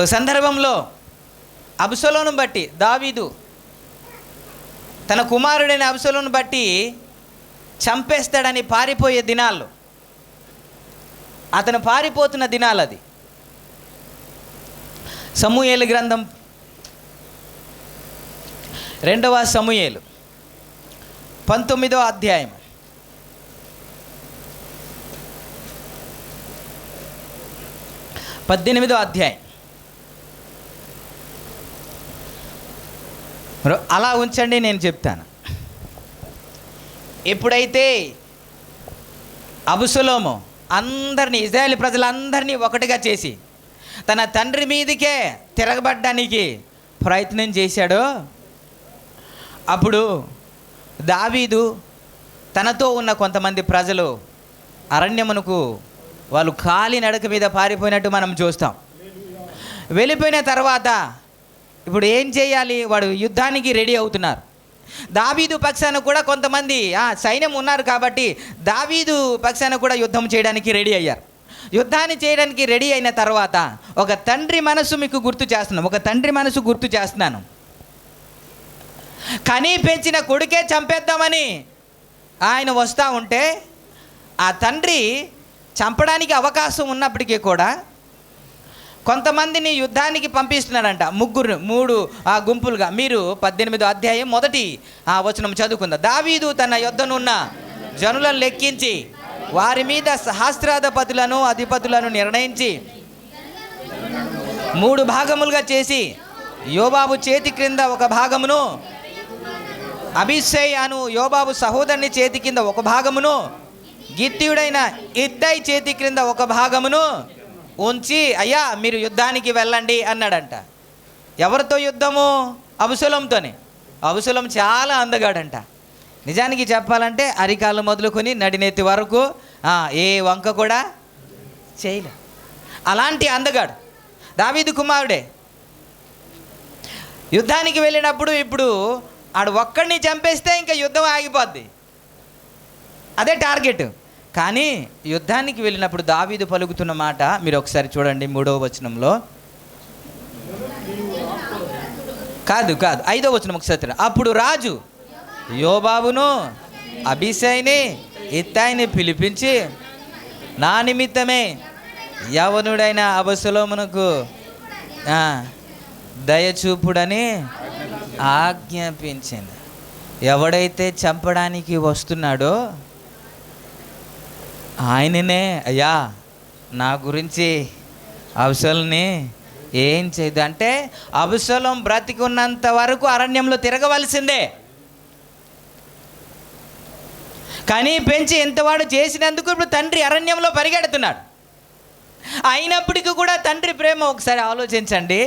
ఒక సందర్భంలో అబ్షలోమును బట్టి దావీదు తన కుమారుడైన అబ్షలోమును బట్టి చంపేస్తాడని పారిపోయే దినాలు, అతను పారిపోతున్న దినాలు. అది సమూయేలు గ్రంథం 2వ సమూయేలు 19వ అధ్యాయం 18వ అధ్యాయం. అలా ఉంచండి, నేను చెప్తాను. ఎప్పుడైతే అబ్షలోము అందరినీ, ఇశ్రాయేలు ప్రజలందరినీ ఒకటిగా చేసి తన తండ్రి మీదకే తిరగబడ్డానికి ప్రయత్నం చేశాడో, అప్పుడు దావీదు తనతో ఉన్న కొంతమంది ప్రజలు అరణ్యమునకు వాళ్ళు కాలినడక మీద పారిపోయినట్టు మనం చూస్తాం. వెళ్ళిపోయిన తర్వాత ఇప్పుడు ఏం చేయాలి? వాడు యుద్ధానికి రెడీ అవుతున్నారు. దావీదు పక్షాన కూడా కొంతమంది సైన్యం ఉన్నారు కాబట్టి దావీదు పక్షాన కూడా యుద్ధం చేయడానికి రెడీ అయ్యారు. యుద్ధాన్ని చేయడానికి రెడీ అయిన తర్వాత ఒక తండ్రి మనసు మీకు గుర్తు చేస్తున్నాను, ఒక తండ్రి మనసు గుర్తు చేస్తున్నాను. కనీ పెంచిన కొడుకే చంపేద్దామని ఆయన వస్తూ ఉంటే ఆ తండ్రి చంపడానికి అవకాశం ఉన్నప్పటికీ కూడా కొంతమందిని యుద్ధానికి పంపిస్తున్నాడంట. 3 గుంపులుగా. మీరు 18వ అధ్యాయం 1వ వచనం చదువుకుందాం. దావీదు తన యొద్దనున్న జనులను లెక్కించి వారి మీద సహస్రాధిపతులను అధిపతులను నిర్ణయించి 3 భాగములుగా చేసి యోబాబు చేతి క్రింద ఒక భాగమును, అబీషై అను యోబాబు సహోదరుని చేతి కింద ఒక భాగమును, గిత్తీయుడైన ఇత్తై చేతి క్రింద ఒక భాగమును ఉంచి, అయ్యా మీరు యుద్ధానికి వెళ్ళండి అన్నాడంట. ఎవరితో యుద్ధము? అబ్షలోముతోనే. అబ్షలోము చాలా అందగాడంట. నిజానికి చెప్పాలంటే అరికాలు మొదలుకొని నడినెత్తి వరకు ఏ వంక కూడా చేయలే. అలాంటి అందగాడు దావీదు కుమారుడే. యుద్ధానికి వెళ్ళినప్పుడు ఇప్పుడు ఆడు ఒక్కడిని చంపేస్తే ఇంకా యుద్ధం ఆగిపోద్ది, అదే టార్గెట్. కానీ యుద్ధానికి వెళ్ళినప్పుడు దావీదు పలుకుతున్న మాట మీరు ఒకసారి చూడండి. 3వ వచనంలో కాదు 5వ వచనం ఒకసారి. అప్పుడు రాజు యోబాబును అబీషైని ఇత్తాయిని పిలిపించి నా నిమిత్తమే యవనుడైన అబ్షలోమునకు దయచూపుడని ఆజ్ఞాపించింది. ఎవడైతే చంపడానికి వస్తున్నాడో ఆయననే, అయ్యా నా గురించి అబ్షలోముని ఏం చేయదు అంటే, అబ్షలోము బ్రతికి ఉన్నంత వరకు అరణ్యంలో తిరగవలసిందే. కానీ పెంచి ఎంతవాడు చేసినందుకు ఇప్పుడు తండ్రి అరణ్యంలో పరిగెడుతున్నాడు. అయినప్పటికీ కూడా తండ్రి ప్రేమ ఒకసారి ఆలోచించండి.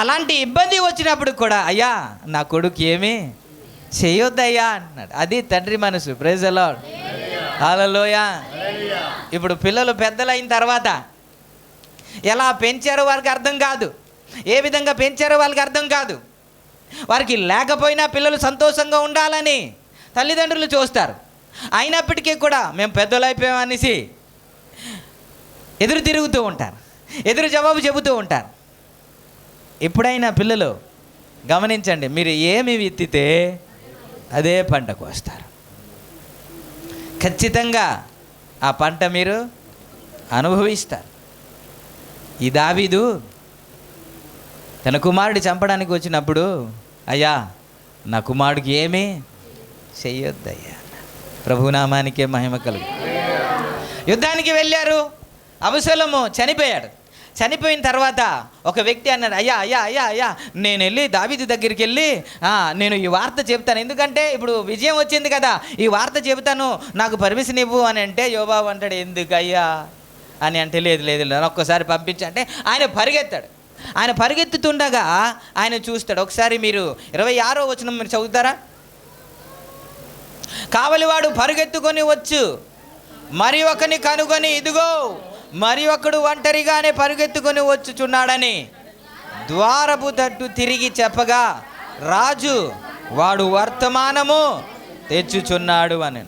అలాంటి ఇబ్బంది వచ్చినప్పుడు కూడా అయ్యా నా కొడుకు ఏమీ చేయొద్దయ్యా అన్నాడు. అది తండ్రి మనసు. ప్రైజ్ ది లార్డ్, హల్లెలూయా. ఇప్పుడు పిల్లలు పెద్దలైన తర్వాత ఎలా పెంచారో వారికి అర్థం కాదు, ఏ విధంగా పెంచారో వాళ్ళకి అర్థం కాదు. వారికి లేకపోయినా పిల్లలు సంతోషంగా ఉండాలని తల్లిదండ్రులు చూస్తారు. అయినప్పటికీ కూడా మేము పెద్దలు అయిపోయామనేసి ఎదురు తిరుగుతూ ఉంటారు, ఎదురు జవాబు చెబుతూ ఉంటారు. ఎప్పుడైనా పిల్లలు గమనించండి, మీరు ఏమి విత్తితే అదే పంటకు వస్తారు. ఖచ్చితంగా ఆ పంట మీరు అనుభవిస్తారు. ఈ దావీదు తన కుమారుడు చంపడానికి వచ్చినప్పుడు అయ్యా నా కుమారుడికి ఏమీ చెయ్యొద్దయ్యా. ప్రభునామానికే మహిమ కలుగు. యుద్ధానికి వెళ్ళారు. అబ్షలోము చనిపోయాడు. చనిపోయిన తర్వాత ఒక వ్యక్తి అన్నాడు, అయ్యా అయ్యా అయ్యా అయ్యా నేను వెళ్ళి దావీదు దగ్గరికి వెళ్ళి నేను ఈ వార్త చెప్తాను, ఎందుకంటే ఇప్పుడు విజయం వచ్చింది కదా, ఈ వార్త చెబుతాను, నాకు పర్మిషన్ ఇవ్వు అని అంటే యోబాబు అంటాడు, ఎందుకయ్యా అని అంటే లేదు లేదు ఒక్కసారి పంపించంటే ఆయన పరిగెత్తాడు. ఆయన పరిగెత్తుతుండగా ఆయన చూస్తాడు. ఒకసారి మీరు 26వ వచనం మీరు చదువుతారా? కావలివాడు పరిగెత్తుకొని వచ్చు మరి ఒకని కనుగొని, ఇదిగో మరి ఒకడు ఒంటరిగానే పరిగెత్తుకొని వచ్చుచున్నాడని ద్వారపు తట్టు తిరిగి చెప్పగా రాజు వాడు వర్తమానము తెచ్చుచున్నాడు అని.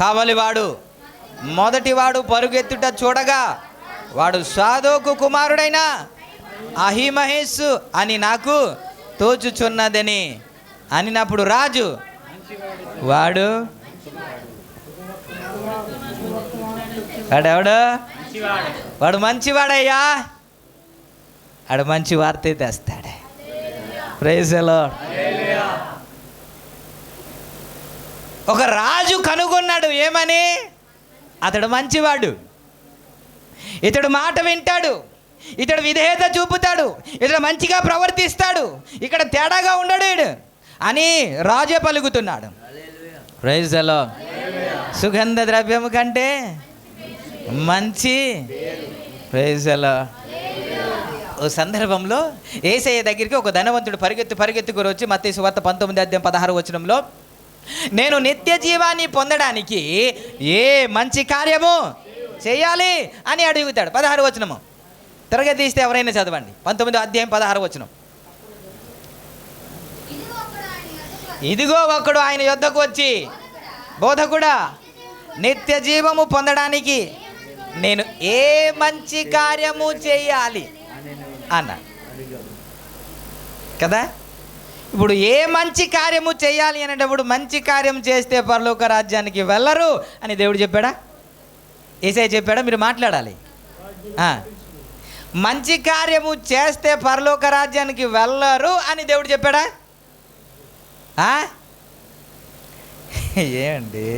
కావలివాడు మొదటివాడు పరుగెత్తుట చూడగా వాడు సాదోకు కుమారుడైన అహిమహేస్సు అని నాకు తోచుచున్నదని అనినప్పుడు రాజు వాడు వాడెవడు వాడు మంచివాడయ్యా, వాడు మంచి వార్త తెస్తాడే. Praise the lord. ఒక రాజు కనుగొన్నాడు ఏమని, అతడు మంచివాడు, ఇతడు మాట వింటాడు, ఇతడు విధేయత చూపుతాడు, ఇతడు మంచిగా ప్రవర్తిస్తాడు, ఇక్కడ తేడాగా ఉండడు అని రాజే పలుకుతున్నాడు. Praise the Lord. సుగంధ ద్రవ్యము కంటే మంచి. Praise the lord. ఓ సందర్భంలో యేసయ్య దగ్గరికి ఒక ధనవంతుడు పరిగెత్తుకుని వచ్చి మత్తయి సువార్త 19:16 నేను నిత్య జీవాన్ని పొందడానికి ఏ మంచి కార్యము చేయాలి అని అడుగుతాడు. 16 తిరగతి తీస్తే ఎవరైనా చదవండి. 19:16. ఇదిగో ఒకడు ఆయన యొద్దకు వచ్చి, బోధకుడా, నిత్య జీవము పొందడానికి నేను ఏ మంచి కార్యము చేయాలి అన్న కదా. ఇప్పుడు ఏ మంచి కార్యము చేయాలి అనేటప్పుడు మంచి కార్యం చేస్తే పరలోక రాజ్యానికి వెళ్ళరు అని దేవుడు చెప్పాడా, యేసయ్య చెప్పాడా? మీరు మాట్లాడాలి. మంచి కార్యము చేస్తే పరలోక రాజ్యానికి వెళ్ళరు అని దేవుడు చెప్పాడా? ఏమండి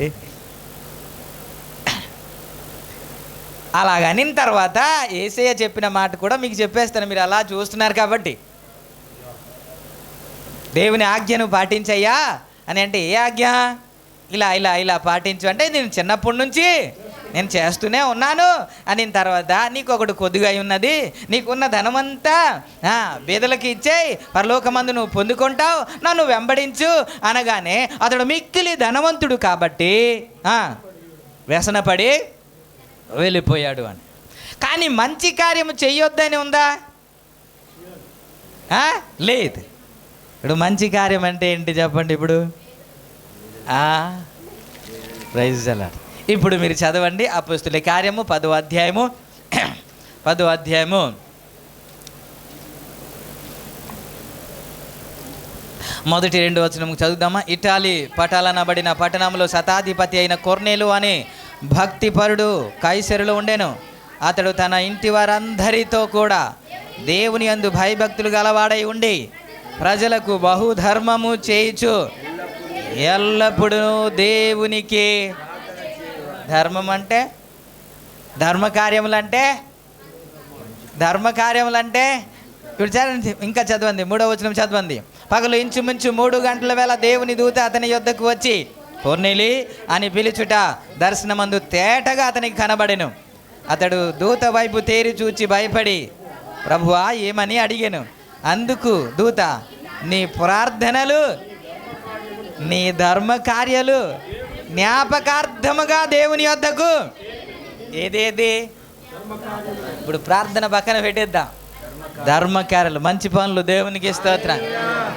అలాగనిన తర్వాత యేసయ్య చెప్పిన మాట కూడా మీకు చెప్పేస్తాను, మీరు అలా చూస్తున్నారు కాబట్టి. దేవుని ఆజ్ఞను పాటించయ్యా అని అంటే ఏ ఆజ్ఞ? ఇలా ఇలా ఇలా పాటించు అంటే నేను చిన్నప్పటి నుంచి నేను చేస్తూనే ఉన్నాను అనిన తర్వాత నీకు ఒకటి కొద్దిగా ఉన్నది, నీకున్న ధనమంతా బీదలకి ఇచ్చేయి, పరలోకమందు నువ్వు పొందుకుంటావు, నన్ను వెంబడించు అనగానే అతడు మిక్కిలి ధనవంతుడు కాబట్టి వ్యసనపడి వెళ్ళిపోయాడు అని. కానీ మంచి కార్యము చెయ్యొద్దని ఉందా? లేదు. ఇప్పుడు మంచి కార్యం అంటే ఏంటి చెప్పండి ఇప్పుడు? Praise the lord. ఇప్పుడు మీరు చదవండి అపోస్తుల కార్యము 10వ అధ్యాయము 10వ అధ్యాయము మొదటి 2 వచనం చదువుదామా? ఇటాలీ పటాలనబడిన పట్టణంలో శతాధిపతి అయిన కొర్నేలు అనే భక్తిపరుడు కైసరులో ఉండెను. అతడు తన ఇంటి వారందరితో కూడా దేవుని యందు భయభక్తులు గలవాడై ఉండి ప్రజలకు బహుధర్మము చేయుచు ఎల్లప్పుడూ దేవునికి. ధర్మం అంటే ధర్మకార్యములంటే ఇప్పుడు చదవండి, ఇంకా చదవండి 3వ వచనం చదవండి. పగలు ఇంచుమించు 3 గంటల వేళ దేవుని దూత అతని యొద్దకు వచ్చి కొర్నేలి అని పిలుచుట దర్శనమందు తేటగా అతనికి కనబడెను. అతడు దూత వైపు తేరి చూచి భయపడి ప్రభువా ఏమని అడిగాను. అందుకు దూత, నీ ప్రార్థనలు నీ ధర్మ కార్యాలు జ్ఞాపకార్థముగా దేవుని యొద్దకు. ఏదేది ఇప్పుడు ప్రార్థన పక్కన పెట్టేద్దాం. ధర్మకార్యాలు మంచి పనులు దేవునికి స్తోత్రం.